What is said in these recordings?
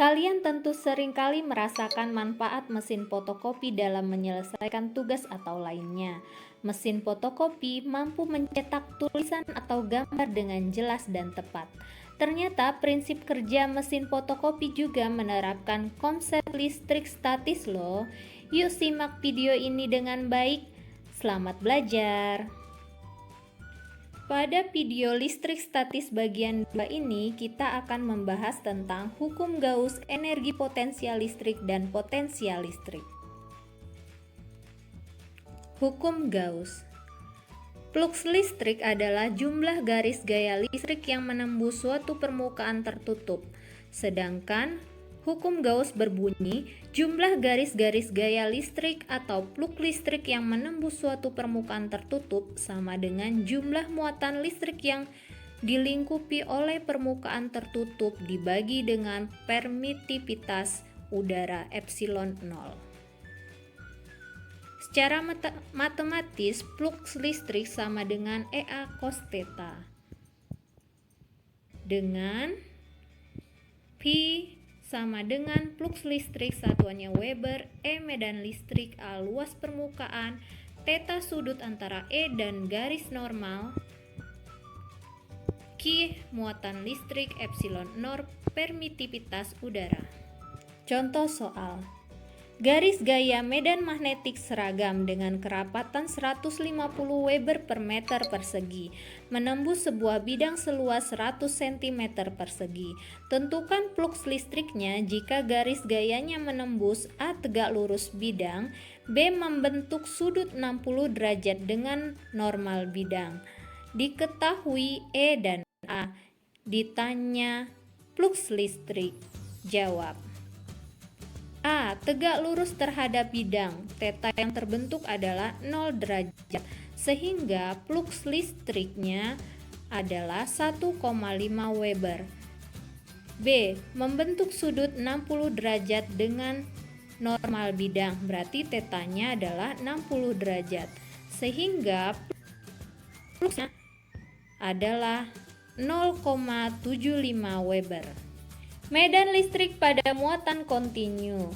Kalian tentu seringkali merasakan manfaat mesin fotokopi dalam menyelesaikan tugas atau lainnya. Mesin fotokopi mampu mencetak tulisan atau gambar dengan jelas dan tepat. Ternyata prinsip kerja mesin fotokopi juga menerapkan konsep listrik statis loh. Yuk simak video ini dengan baik. Selamat belajar. Pada video listrik statis bagian 2 ini, kita akan membahas tentang hukum Gauss, energi potensial listrik dan potensial listrik. Hukum Gauss. Fluks listrik adalah jumlah garis gaya listrik yang menembus suatu permukaan tertutup. Sedangkan hukum Gauss berbunyi, jumlah garis-garis gaya listrik atau flux listrik yang menembus suatu permukaan tertutup sama dengan jumlah muatan listrik yang dilingkupi oleh permukaan tertutup dibagi dengan permitivitas udara epsilon 0. Secara matematis, flux listrik sama dengan EA cos theta dengan Pi sama dengan flux listrik satuannya Weber, E medan listrik, A luas permukaan, theta sudut antara E dan garis normal, Q muatan listrik, epsilon 0 permitivitas udara. Contoh soal. Garis gaya medan magnetik seragam dengan kerapatan 150 Weber per meter persegi menembus sebuah bidang seluas 100 cm persegi. Tentukan flux listriknya jika garis gayanya menembus A tegak lurus bidang, B membentuk sudut 60 derajat dengan normal bidang. Diketahui E dan A. Ditanya flux listrik. Jawab. A. Tegak lurus terhadap bidang, theta yang terbentuk adalah 0 derajat, sehingga flux listriknya adalah 1,5 Weber. B. Membentuk sudut 60 derajat dengan normal bidang, berarti tetanya adalah 60 derajat, sehingga fluxnya adalah 0,75 Weber. Medan listrik pada muatan kontinu.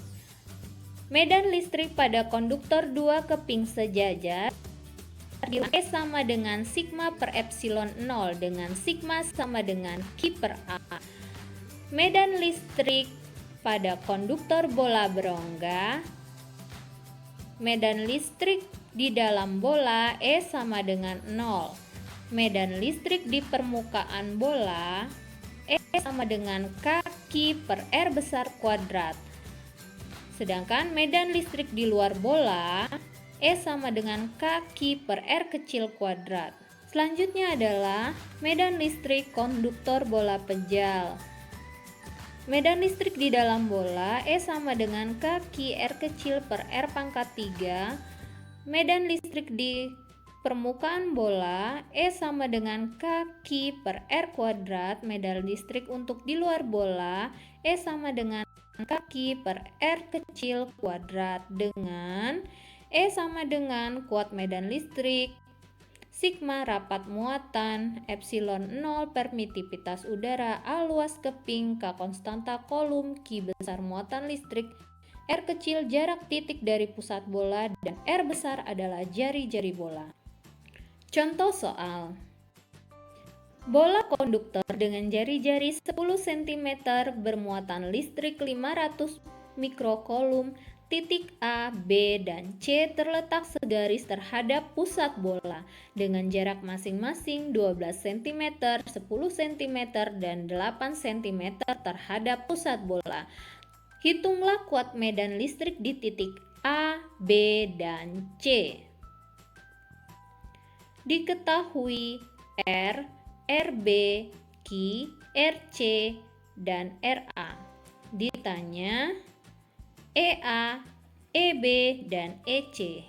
Medan listrik pada konduktor 2 keping sejajar E sama dengan sigma per epsilon 0 dengan sigma sama dengan Q per A. Medan listrik pada konduktor bola berongga. Medan listrik di dalam bola E sama dengan 0. Medan listrik di permukaan bola E sama dengan Q per R besar kuadrat. Sedangkan medan listrik di luar bola E sama dengan Q per R kecil kuadrat. Selanjutnya adalah medan listrik konduktor bola pejal. Medan listrik di dalam bola E sama dengan Q R kecil per R pangkat 3. Medan listrik di permukaan bola E sama dengan Q per R kuadrat. Medan listrik untuk di luar bola E sama dengan Q per R kecil kuadrat dengan E sama dengan kuat medan listrik, sigma rapat muatan, epsilon 0 permitivitas udara, A luas keping, K konstanta kolom, Q besar muatan listrik, R kecil jarak titik dari pusat bola, dan R besar adalah jari-jari bola. Contoh soal. Bola konduktor dengan jari-jari 10 cm bermuatan listrik 500 mikrokolom, titik A, B, dan C terletak segaris terhadap pusat bola dengan jarak masing-masing 12 cm, 10 cm, dan 8 cm terhadap pusat bola. Hitunglah kuat medan listrik di titik A, B, dan C. Diketahui R, RB, Q, RC, dan RA. Ditanya EA, EB, dan EC.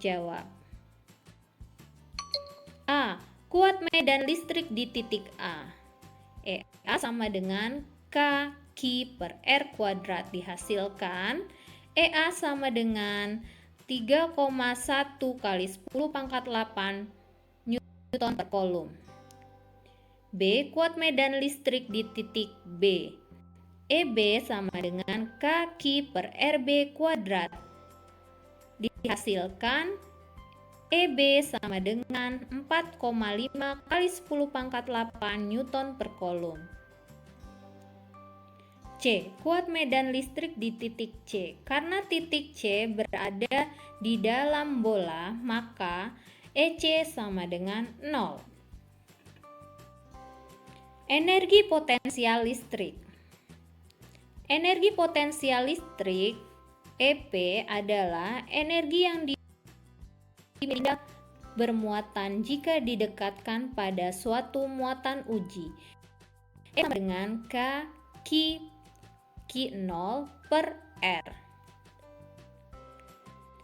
Jawab. A. Kuat medan listrik di titik A. EA sama dengan Q per R kuadrat dihasilkan. EA sama dengan 3,1 kali 10 pangkat 8 Newton per kolom. B. Kuat medan listrik di titik B. EB sama dengan KQ per RB kuadrat. Dihasilkan EB sama dengan 4,5 kali 10 pangkat 8 Newton per Coulomb. C. Kuat medan listrik di titik C. Karena titik C berada di dalam bola, maka EC sama dengan 0. Energi potensial listrik. Energi potensial listrik EP adalah energi yang dimiliki bermuatan jika didekatkan pada suatu muatan uji. E sama dengan K Q0 per R.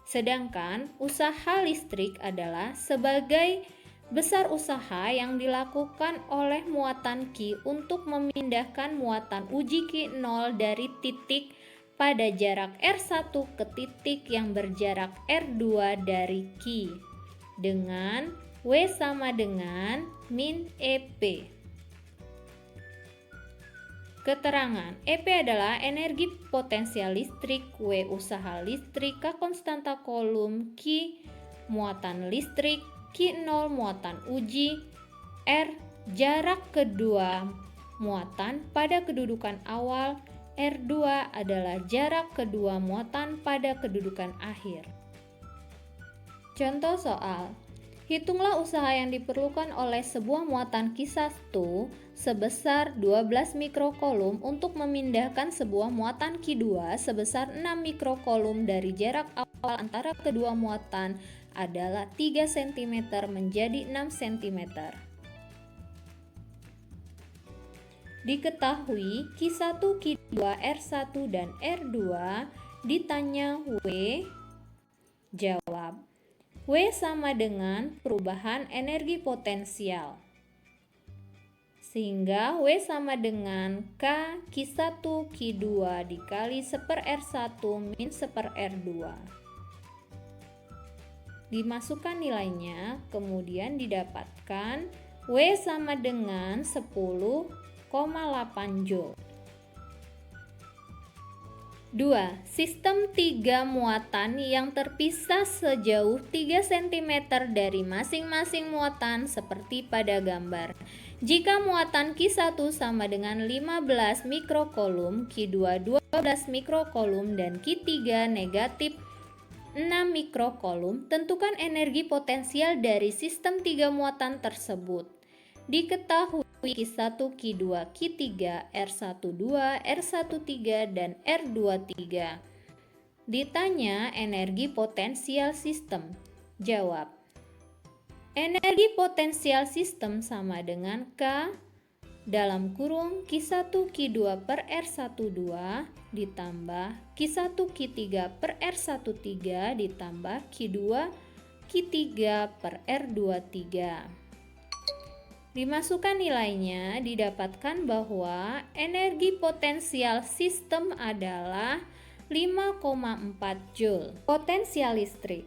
Sedangkan usaha listrik adalah sebagai besar usaha yang dilakukan oleh muatan Q untuk memindahkan muatan uji Q0 dari titik pada jarak R1 ke titik yang berjarak R2 dari Q dengan W sama dengan min EP. Keterangan, EP adalah energi potensial listrik, W usaha listrik, K konstanta Coulomb, Q muatan listrik, Q0 muatan uji, R jarak kedua muatan pada kedudukan awal, R2 adalah jarak kedua muatan pada kedudukan akhir. Contoh soal, hitunglah usaha yang diperlukan oleh sebuah muatan Q1 sebesar 12 mikrocoulomb untuk memindahkan sebuah muatan Q2 sebesar 6 mikrocoulomb dari jarak awal antara kedua muatan adalah 3 cm menjadi 6 cm. Diketahui Q1, Q2, R1, dan R2 ditanya W, jawab. W sama dengan perubahan energi potensial. Sehingga W sama dengan K Q1 Q2 dikali 1 per R1 min 1 per R2. Dimasukkan nilainya, kemudian didapatkan W sama dengan 10,8 Joule. 2. Sistem 3 muatan yang terpisah sejauh 3 cm dari masing-masing muatan seperti pada gambar. Jika muatan Q1 sama dengan 15 mikrocoulomb, Q2 12 mikrocoulomb, dan Q3 negatif 6 mikrocoulomb, tentukan energi potensial dari sistem 3 muatan tersebut. Diketahui Q1, Q2, Q3, R12, R13, dan R23. Ditanya energi potensial sistem. Jawab. Energi potensial sistem sama dengan K dalam kurung Q1, Q2 per R12 ditambah Q1, Q3 per R13 ditambah Q2, Q3 per R23. Dimasukkan nilainya, didapatkan bahwa energi potensial sistem adalah 5,4 Joule. Potensial listrik.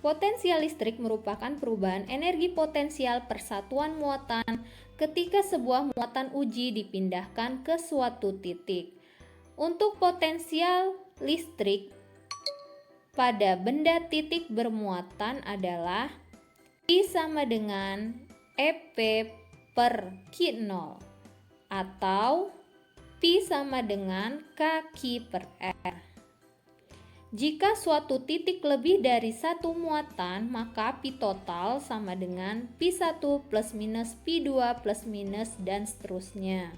Potensial listrik merupakan perubahan energi potensial persatuan muatan ketika sebuah muatan uji dipindahkan ke suatu titik. Untuk potensial listrik pada benda titik bermuatan adalah I sama dengan EP per Q0 atau P sama dengan KQ per R. Jika suatu titik lebih dari satu muatan, maka P total sama dengan P1 plus minus P2 plus minus dan seterusnya.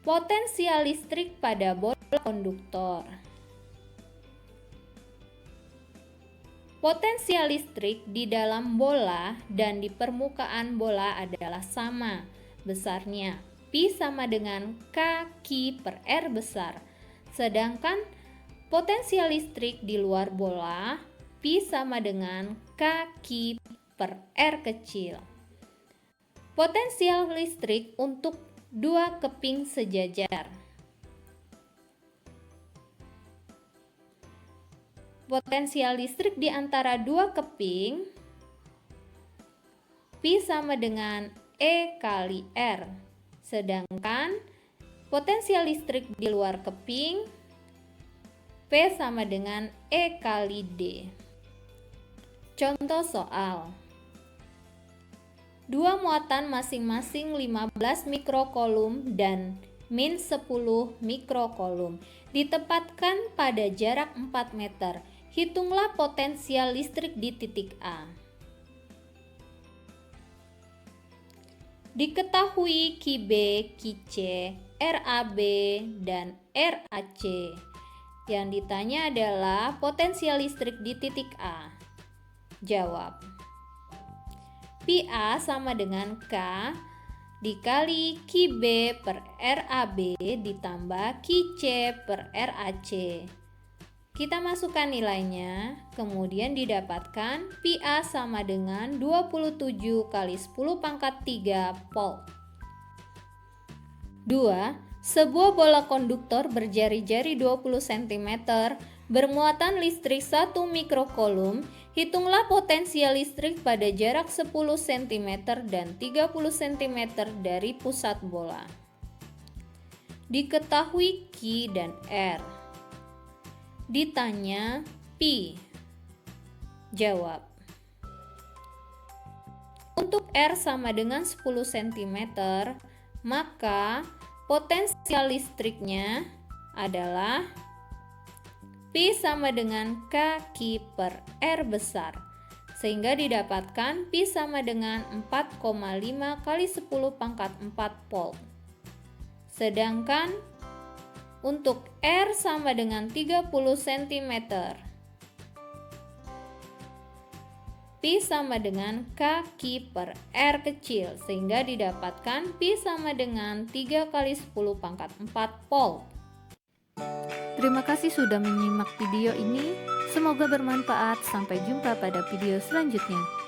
Potensial listrik pada bola konduktor. Potensial listrik di dalam bola dan di permukaan bola adalah sama besarnya. P sama dengan KQ per R besar. Sedangkan potensial listrik di luar bola P sama dengan KQ per R kecil. Potensial listrik untuk dua keping sejajar. Potensial listrik di antara dua keping P sama dengan E kali R. Sedangkan potensial listrik di luar keping P sama dengan E kali D. Contoh soal. Dua muatan masing-masing 15 mikrokulum dan min 10 mikrokulum ditempatkan pada jarak 4 meter. Hitunglah potensial listrik di titik A. Diketahui QB, QC, RAB, dan RAC. Yang ditanya adalah potensial listrik di titik A. Jawab. PA sama dengan K dikali QB per RAB ditambah QC per RAC. Kita masukkan nilainya, kemudian didapatkan PA sama dengan 27 kali 10 pangkat 3 volt. 2. Sebuah bola konduktor berjari-jari 20 cm bermuatan listrik 1 mikrokulum. Hitunglah potensial listrik pada jarak 10 cm dan 30 cm dari pusat bola. Diketahui Q dan R. Ditanya P. Jawab. Untuk R sama dengan 10 cm, maka potensial listriknya adalah P sama dengan K per R besar, sehingga didapatkan P sama dengan 4,5 kali 10 pangkat 4 volt. Sedangkan untuk R sama dengan 30 cm, P sama dengan K per R kecil, sehingga didapatkan P sama dengan 3 kali 10 pangkat 4 volt. Terima kasih sudah menyimak video ini. Semoga bermanfaat. Sampai jumpa pada video selanjutnya.